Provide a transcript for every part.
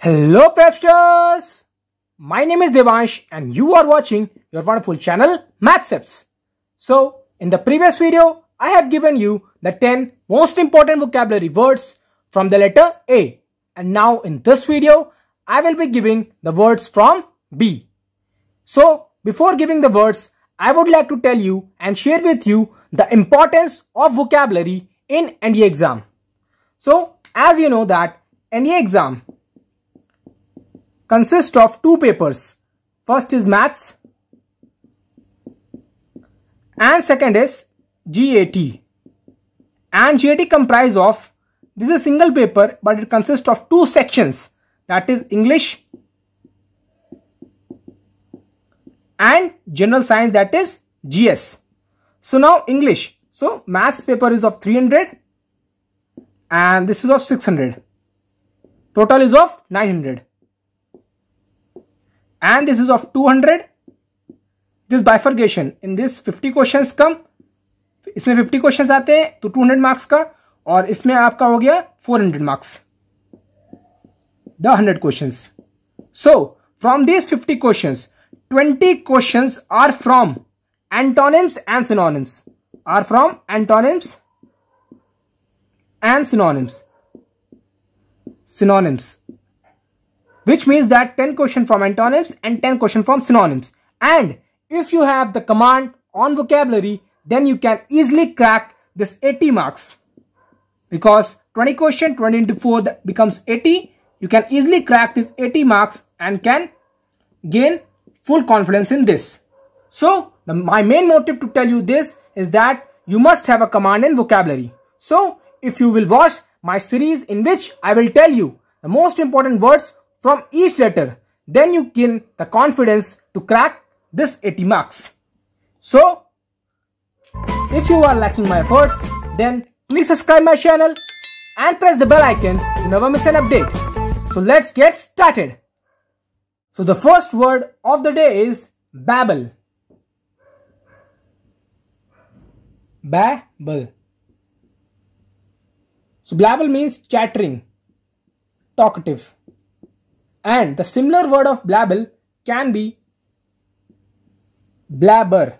Hello Prepsters! My name is Devansh and you are watching your wonderful channel MathSeps. So in the previous video, I have given you the 10 most important vocabulary words from the letter A. And now in this video, I will be giving the words from B. So before giving the words, I would like to tell you and share with you the importance of vocabulary in NDA exam. So as you know that NDA exam consists of two papers. First is maths and second is GAT. And GAT comprises of, this is a single paper but it consists of two sections, that is English and General Science, that is GS. So now English. So maths paper is of 300 and this is of 600. Total is of 900. And this is of 200. This bifurcation, in this 50 questions कम, इसमें 50 questions आते हैं तो 200 marks का, और इसमें आपका हो गया 400 marks, the 100 questions. So from these 50 questions, 20 questions are from antonyms and synonyms. Are from antonyms and synonyms. Synonyms. Which means that 10 questions from antonyms and 10 questions from synonyms. And if you have the command on vocabulary, then you can easily crack this 80 marks. Because 20 question, 20 into 4 that becomes 80. You can easily crack this 80 marks and can gain full confidence in this. So my main motive to tell you this is that you must have a command in vocabulary. So if you will watch my series in which I will tell you the most important words from each letter, then you gain the confidence to crack this 80 marks. So if you are liking my efforts, then please subscribe my channel and press the bell icon to never miss an update. So let's get started. So the first word of the day is babble. Babble. So babble means chattering, talkative. And the similar word of babble can be blabber.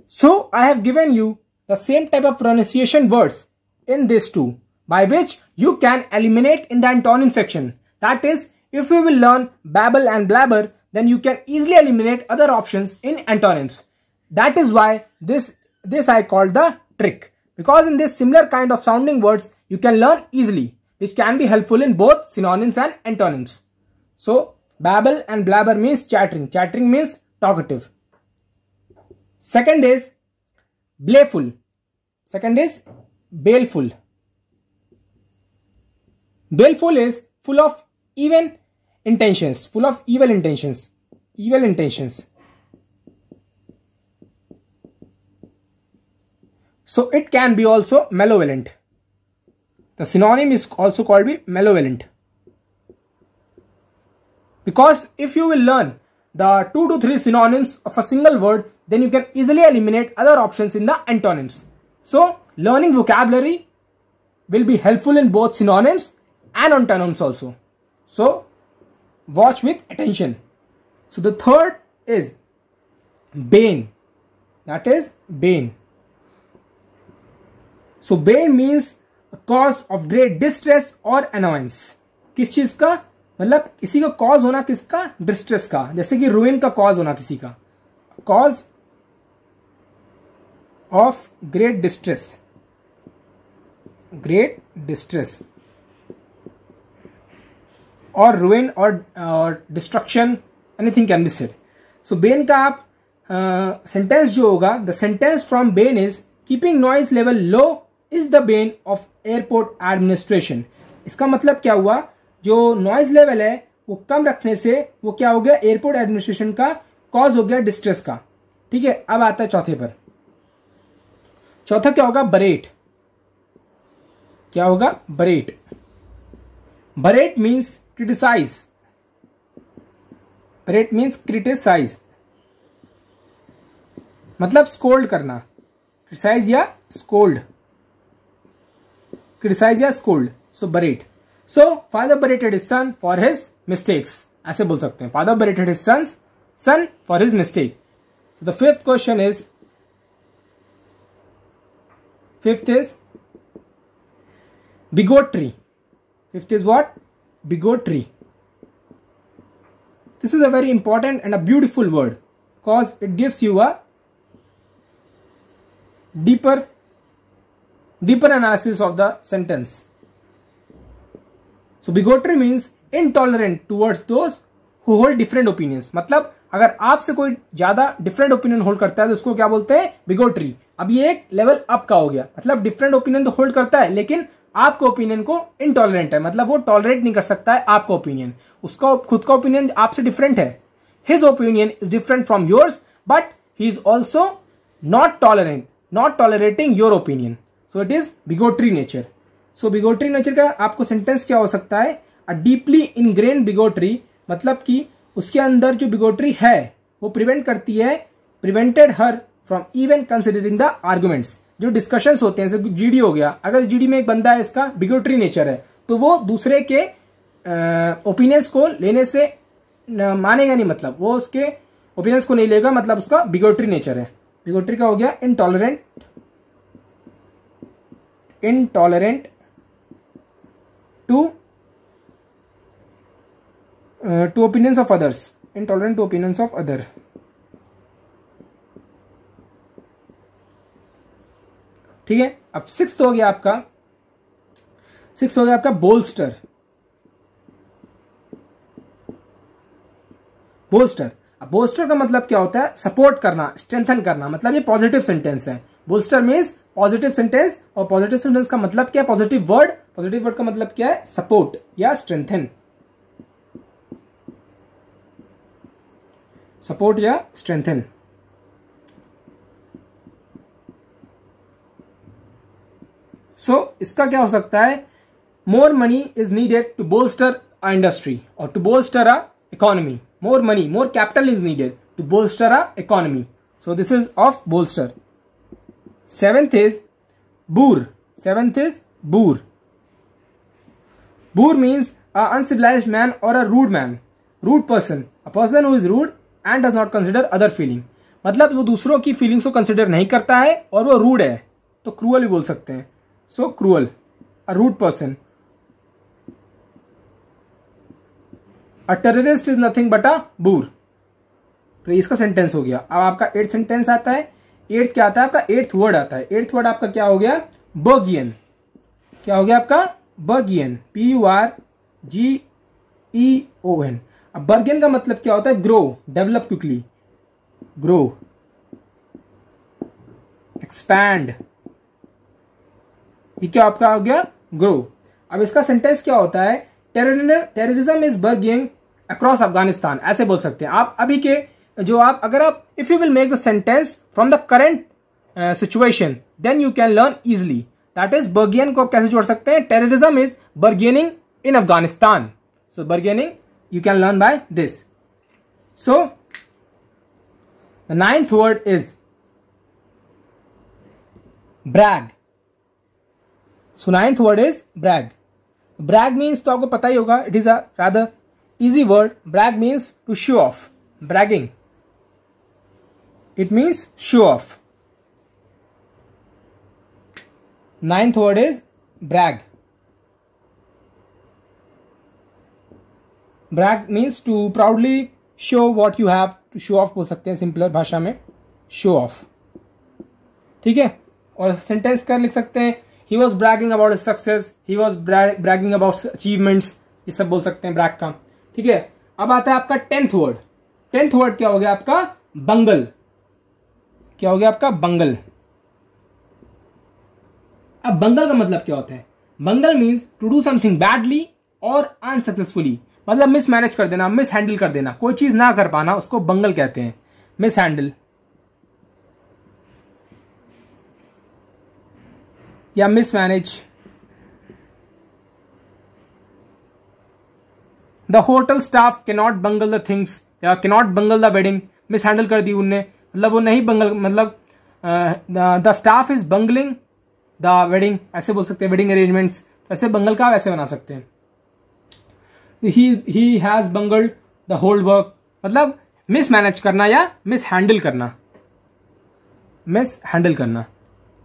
So I have given you the same type of pronunciation words in this too, by which you can eliminate in the antonym section. That is, if you will learn babble and blabber, then you can easily eliminate other options in antonyms. That is why this I call the trick, because in this similar kind of sounding words you can learn easily, which can be helpful in both synonyms and antonyms. So babble and blabber means chattering. Chattering means talkative. Second is baleful. Second is baleful. Baleful is full of evil intentions. Full of evil intentions. Evil intentions. So it can be also malevolent. The synonym is also called be malevolent. Because if you will learn the 2 to 3 synonyms of a single word, then you can easily eliminate other options in the antonyms. So learning vocabulary will be helpful in both synonyms and antonyms also. So watch with attention. So the third is bane. That is bane. So bane means a cause of great distress or annoyance. किस चीज का, मतलब किसी का cause होना, किसका, distress का, जैसे कि रुइन का कॉज होना किसी का, cause of great distress. Great distress और रुइन और destruction, anything can be said. So Ben का आप सेंटेंस जो होगा, the sentence from Ben is keeping noise level low is the Ben of airport administration. इसका मतलब क्या हुआ, जो नॉइज लेवल है वो कम रखने से वो क्या हो गया, एयरपोर्ट एडमिनिस्ट्रेशन का कॉज हो गया डिस्ट्रेस का. ठीक है, अब आता है चौथे पर. चौथा क्या होगा, बरेट. क्या होगा, berate. Berate means criticize. Berate means criticize, मतलब स्कोल्ड करना. क्रिटिसाइज या स्कोल्ड. Criticize या scold. So berate. So father berated his son for his mistakes, ऐसे बोल सकते हैं, father berated his son for his mistake. So the fifth question is, fifth is bigotry. Fifth is what? Bigotry. This is a very important and a beautiful word because it gives you a deeper analysis of the sentence. So bigotry means intolerant towards those who hold different opinions. मतलब अगर आपसे कोई ज्यादा different opinion hold करता है तो उसको क्या बोलते हैं? बिगोट्री. अब ये एक लेवल अप का हो गया, मतलब डिफरेंट ओपिनियन तो होल्ड करता है लेकिन आपके ओपिनियन को इनटॉलरेंट है, मतलब वो टॉलरेट नहीं कर सकता है आपका ओपिनियन, उसका खुद का ओपिनियन आपसे डिफरेंट है. His opinion is different from yours but he is also not tolerating your opinion. So it is bigotry nature. So bigotry nature का आपको सेंटेंस क्या हो सकता है? अ डीपली इनग्रेन्ड बिगोट्री, मतलब कि उसके अंदर जो बिगोट्री है वो prevented her from even considering the arguments. जो डिस्कशंस होते हैं, जैसे जीडी हो गया, अगर जीडी में एक बंदा है इसका बिगोट्री नेचर है तो वो दूसरे के ओपिनियंस को लेने से मानेगा नहीं, मतलब वो उसके ओपिनियंस को नहीं लेगा, मतलब उसका बिगोट्री नेचर है. बिगोट्री का हो गया intolerant to opinions of others, intolerant to opinions of other. ठीक है. अब सिक्स्थ हो गया आपका बोल्स्टर. अब बोल्स्टर का मतलब क्या होता है? सपोर्ट करना, स्ट्रेंथन करना, मतलब ये पॉजिटिव सेंटेंस है. बोल्स्टर मीन्स पॉजिटिव सेंटेंस, और पॉजिटिव सेंटेंस का मतलब क्या है? पॉजिटिव वर्ड का मतलब क्या है? सपोर्ट या स्ट्रेंथन. सपोर्ट या स्ट्रेंथन. सो इसका क्या हो सकता है? More money is needed to bolster a industry और to bolster a economy. More money, more capital is needed to bolster a economy. So this is of bolster. Seventh is boor. Boor means a uncivilized man or a rude man, rude person, a person who is rude and does not consider other feeling. मतलब वो दूसरों की feelings को consider नहीं करता है और वो रूड है, तो क्रूअल भी बोल सकते हैं. So cruel, a rude person. A terrorist is nothing but a boor. तो इसका सेंटेंस हो गया. अब आपका एट्थ सेंटेंस आता है. एट्थ क्या आता है आपका? एट्थ वर्ड आता है. एट्थ वर्ड आपका क्या हो गया? बर्गियन. क्या हो गया आपका? बर्गियन. PURGEON. अब बर्गियन का मतलब क्या होता है? Grow, develop quickly, grow, expand. ये क्या आपका हो गया? ग्रो. अब इसका सेंटेंस क्या होता है? टेररिज्म इज बर्गिंग अक्रॉस अफगानिस्तान, ऐसे बोल सकते हैं आप. अभी के जो आप अगर आप if you will make the sentence from the current situation then you can learn easily. That is burgeon को आप कैसे जोड़ सकते हैं? Terrorism is burgeoning in Afghanistan. So burgeoning you can learn by this. So the ninth word is brag. So ninth word is brag. Brag means तो आपको पता ही होगा, it is a rather easy word. Brag means to show off, bragging. It means show off. Ninth word is brag. Brag means to proudly show what you have. To show off बोल सकते हैं simpler भाषा में, show off. ठीक है. और sentence कर लिख सकते हैं. He was bragging about his success. He was bragging about achievements. ये सब बोल सकते हैं brag का. ठीक है. अब आता है आपका टेंथ वर्ड. टेंथ वर्ड क्या हो गया आपका? बंगल. क्या हो गया आपका? बंगल. अब बंगल का मतलब क्या होता है? Bungle means to do something badly और अनसक्सेसफुली, मतलब मिस मैनेज कर देना, मिस हैंडल कर देना, कोई चीज ना कर पाना, उसको बंगल कहते हैं. मिस हैंडल या mismanage. The hotel staff के नॉट बंगल द थिंग्स या के not bungle the wedding. Mishandle कर दी उनने, मतलब वो नहीं बंगल, मतलब the staff is bungling the wedding, ऐसे बोल सकते हैं. वेडिंग अरेंजमेंट्स ऐसे बंगल का वैसे बना सकते हैं. He has bungled the whole work, मतलब मिस मैनेज करना या मिस हैंडल करना, मिस हैंडल करना।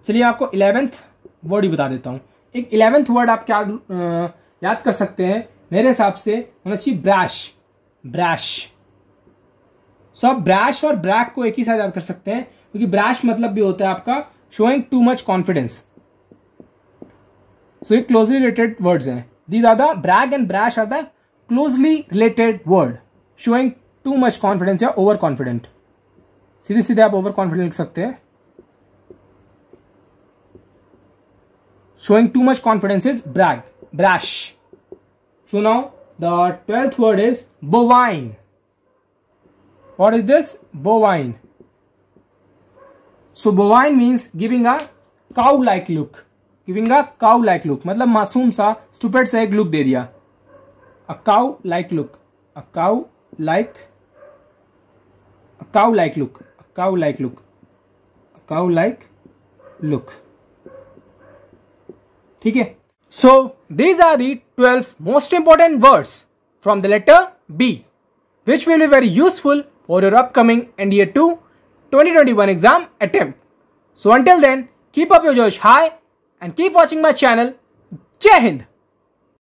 चलिए आपको 11th वर्ड ही बता देता हूं। एक 11th वर्ड आप क्या याद कर सकते हैं, मेरे हिसाब से होना चाहिए ब्रैश, ब्रैश। सो आप ब्रैश और ब्रैक को एक ही साथ याद कर सकते हैं, क्योंकि ब्रैश मतलब भी होता है आपका showing too much confidence. So ये क्लोजली रिलेटेड वर्ड्स हैं। These are the brag and brash are the closely related word, showing too much confidence या ओवर कॉन्फिडेंट। सीधे सीधे आप ओवर कॉन्फिडेंट लिख सकते हैं। Showing too much confidence is brag, brash. So now the 12th word is bovine. What is this? Bovine. So bovine means giving a cow-like look. Giving a cow-like look. मतलब मासूम सा, stupid सा एक look दे दिया. A cow-like look. A cow-like. A cow-like look. A cow-like look. A cow-like look. ठीक है। So these are the 12 most important words from the letter B which will be very useful for your upcoming NDA 2 2021 exam attempt. So until then keep up your जोश high and keep watching my channel. जय हिंद।